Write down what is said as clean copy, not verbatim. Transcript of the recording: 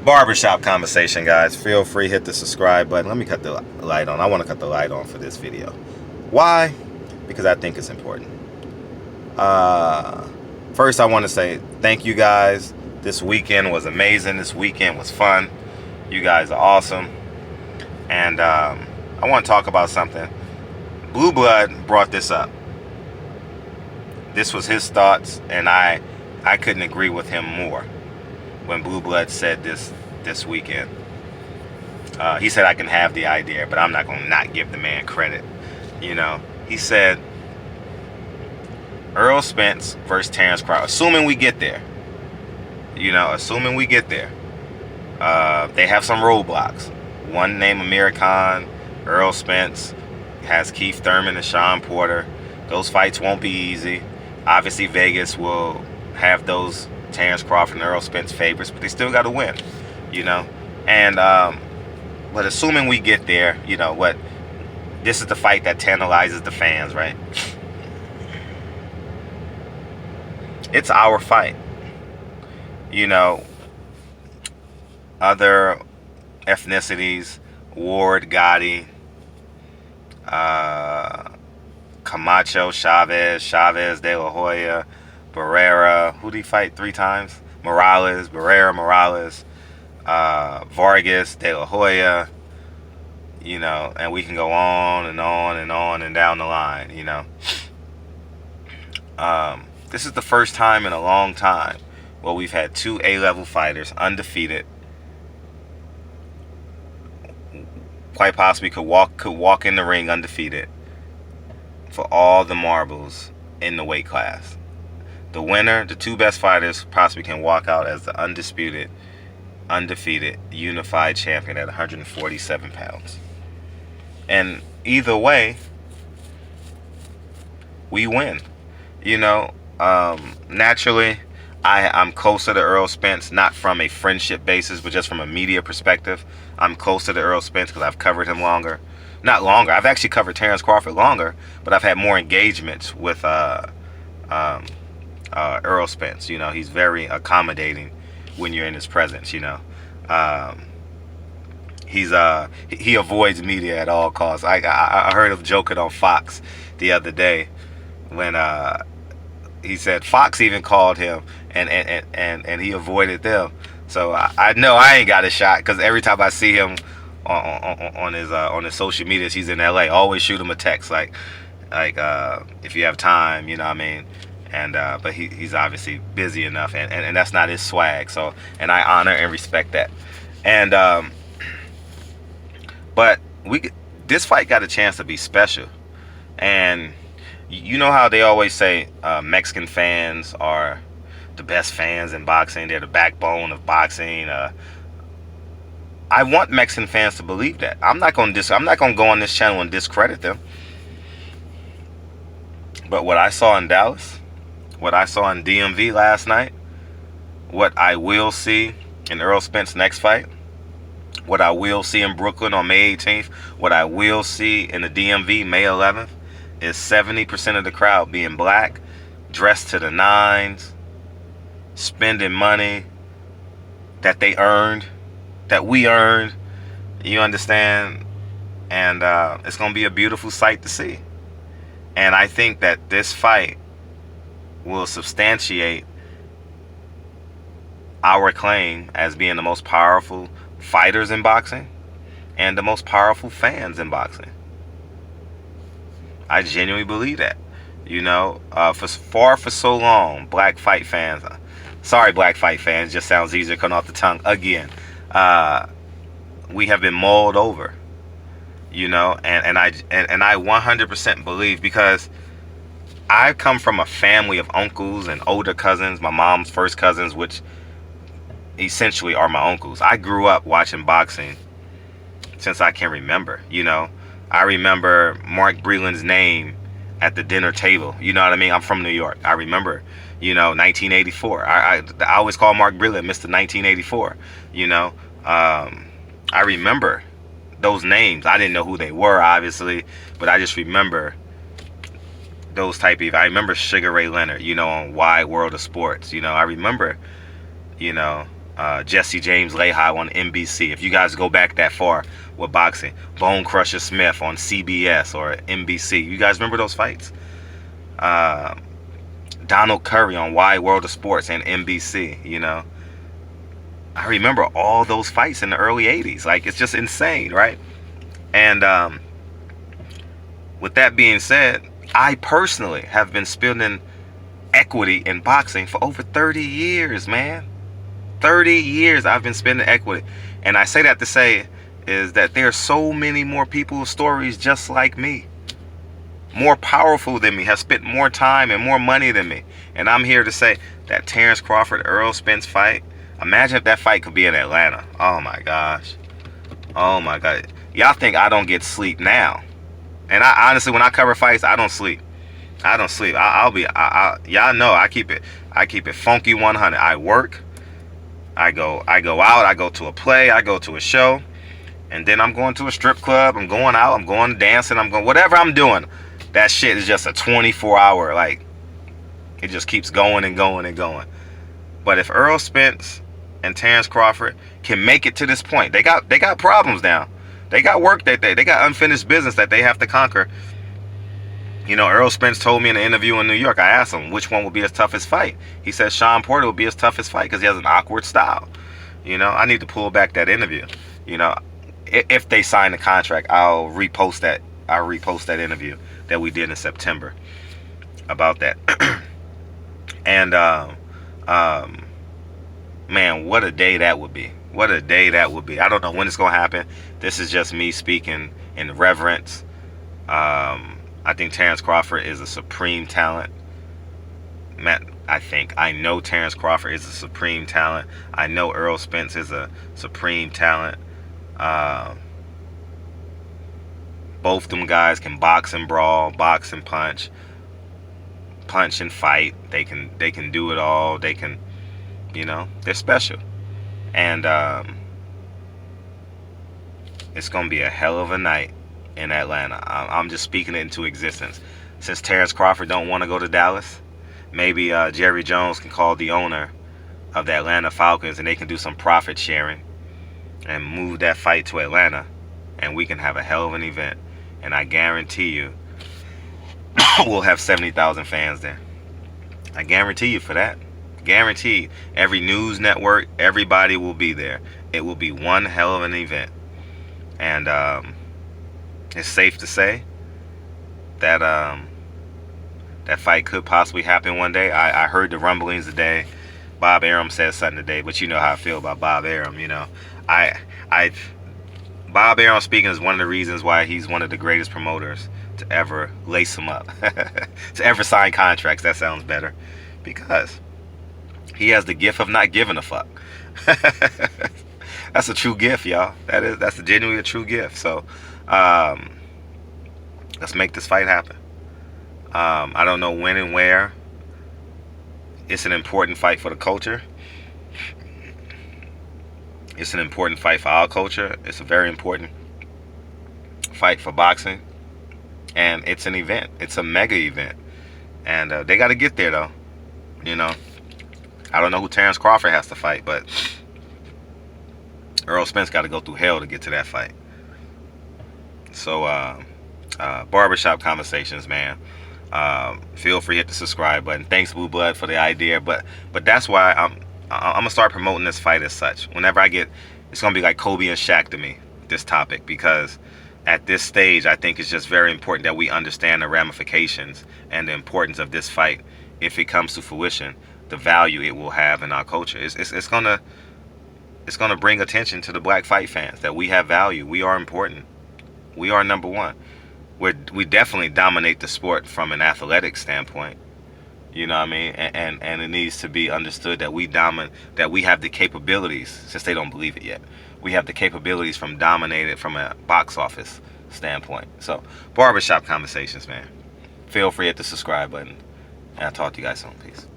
barbershop conversation, guys. Feel free, hit the subscribe button. Let me cut the light on. I want to cut the light on for this video. Why? Because I think it's important. First, I want to say thank you guys. This weekend was amazing. This weekend was fun. You guys are awesome. And I want to talk about something. Blue Blood brought this up. This was his thoughts, and I couldn't agree with him more when Blue Blood said this weekend. He said I can have the idea, but I'm not going to not give the man credit. You know, he said Errol Spence versus Terence Crawford. Assuming we get there. You know, assuming we get there. They have some roadblocks. One named Amir Khan, Errol Spence, has Keith Thurman and Sean Porter. Those fights won't be easy. Obviously, Vegas will have those Terence Crawford and Errol Spence favorites, but they still got to win, you know. And but assuming we get there, you know what? This is the fight that tantalizes the fans, right? It's our fight. You know, other ethnicities, Ward, Gotti, Camacho, Chavez, De La Hoya, Barrera. Who did he fight 3 times? Barrera, Morales, Vargas, De La Hoya. You know, and we can go on and on and on and down the line, you know. This is the first time in a long time where we've had 2 A-level fighters undefeated. Quite possibly could walk in the ring undefeated for all the marbles in the weight class. The winner, the 2 best fighters, possibly can walk out as the undisputed, undefeated, unified champion at 147 pounds. And either way, we win. You know, naturally, I'm closer to Errol Spence, not from a friendship basis, but just from a media perspective. I'm closer to Errol Spence because I've covered him longer. Not longer. I've actually covered Terence Crawford longer, but I've had more engagements with Errol Spence. You know, he's very accommodating when you're in his presence. You know, he avoids media at all costs. I heard him joking on Fox the other day when he said Fox even called him and he avoided them. So I know I ain't got a shot because every time I see him on his social medias, he's in LA. I always shoot him a text like if you have time, you know what I mean. And but he's obviously busy enough, and that's not his swag. So, and I honor and respect that. And but this fight got a chance to be special. And you know how they always say Mexican fans are the best fans in boxing. They're the backbone of boxing. I want Mexican fans to believe that. I'm not going to go on this channel and discredit them. But what I saw in Dallas, what I saw in DMV last night, what I will see in Errol Spence's next fight, what I will see in Brooklyn on May 18th, what I will see in the DMV May 11th, is 70% of the crowd being black, dressed to the nines, spending money that they earned, that we earned, you understand? And it's going to be a beautiful sight to see. And I think that this fight will substantiate our claim as being the most powerful fighters in boxing and the most powerful fans in boxing. I genuinely believe that. You know, for so long, black fight fans, sorry black fight fans, just sounds easier coming off the tongue again. We have been mauled over, you know, and I 100% believe, because I come from a family of uncles and older cousins, my mom's first cousins, which essentially are my uncles. I grew up watching boxing since I can remember, you know. I remember Mark Breland's name at the dinner table. You know what I mean? I'm from New York. I remember, you know, 1984. I always call Mark Breland Mr. 1984. You know, I remember those names. I didn't know who they were, obviously, but I just remember those type of. I remember Sugar Ray Leonard, you know, on Wide World of Sports. You know, I remember, you know, Jesse James Lehi on NBC. If you guys go back that far with boxing, Bone Crusher Smith on CBS or NBC. You guys remember those fights? Donald Curry on Wide World of Sports and NBC. You know, I remember all those fights in the early '80s. Like, it's just insane, right? And with that being said, I personally have been spending equity in boxing for over 30 years, man. 30 years I've been spending equity. And I say that to say is that there are so many more people's stories just like me, more powerful than me, have spent more time and more money than me. And I'm here to say that Terence Crawford, Errol Spence fight, imagine if that fight could be in Atlanta. Oh my gosh. Oh my God. Y'all think I don't get sleep now. And I honestly, when I cover fights, I don't sleep. I don't sleep. Y'all know I keep it funky 100. I work. I go out. I go to a play. I go to a show, and then I'm going to a strip club. I'm going out. I'm going dancing. I'm going whatever I'm doing. That shit is just a 24-hour. Like, it just keeps going and going and going. But if Errol Spence and Terence Crawford can make it to this point, they got problems now. They got work that they got unfinished business that they have to conquer. You know, Errol Spence told me in an interview in New York, I asked him which one would be his toughest fight. He said Sean Porter would be his toughest fight because he has an awkward style. You know, I need to pull back that interview. You know, if they sign the contract, I'll repost that. I'll repost that interview that we did in September about that. And man, what a day that would be. What a day that would be. I don't know when it's going to happen. This is just me speaking in reverence. I think Terence Crawford is a supreme talent. I know Terence Crawford is a supreme talent. I know Errol Spence is a supreme talent. Both them guys can box and brawl, box and punch and fight. They can do it all. They can, you know, they're special. And it's gonna be a hell of a night in Atlanta. I'm just speaking it into existence. Since Terence Crawford don't want to go to Dallas, maybe Jerry Jones can call the owner of the Atlanta Falcons and they can do some profit sharing and move that fight to Atlanta, and we can have a hell of an event. And I guarantee you we'll have 70,000 fans there. I guarantee you for that. Guaranteed. Every news network, everybody will be there. It will be one hell of an event. And it's safe to say that that fight could possibly happen one day. I heard the rumblings today. Bob Arum said something today, but you know how I feel about Bob Arum. You know, Bob Arum speaking is one of the reasons why he's one of the greatest promoters to ever lace him up, to ever sign contracts. That sounds better, because he has the gift of not giving a fuck. That's a true gift, y'all. That's genuinely a true gift. So let's make this fight happen. I don't know when and where. It's an important fight for the culture. It's an important fight for our culture. It's a very important fight for boxing. And it's an event. It's a mega event. And they got to get there, though. You know, I don't know who Terence Crawford has to fight, but Errol Spence got to go through hell to get to that fight. So, barbershop conversations, man. Feel free to hit the subscribe button. Thanks, Blue Blood, for the idea. But that's why I'm gonna start promoting this fight as such. Whenever I get, it's gonna be like Kobe and Shaq to me, this topic, because at this stage, I think it's just very important that we understand the ramifications and the importance of this fight. If it comes to fruition, the value it will have in our culture. It's gonna bring attention to the black fight fans that we have value. We are important. We are number one. We definitely dominate the sport from an athletic standpoint. You know what I mean? And it needs to be understood that that we have the capabilities, since they don't believe it yet. We have the capabilities from dominated from a box office standpoint. So, barbershop conversations, man. Feel free to hit the subscribe button. And I'll talk to you guys soon. Peace.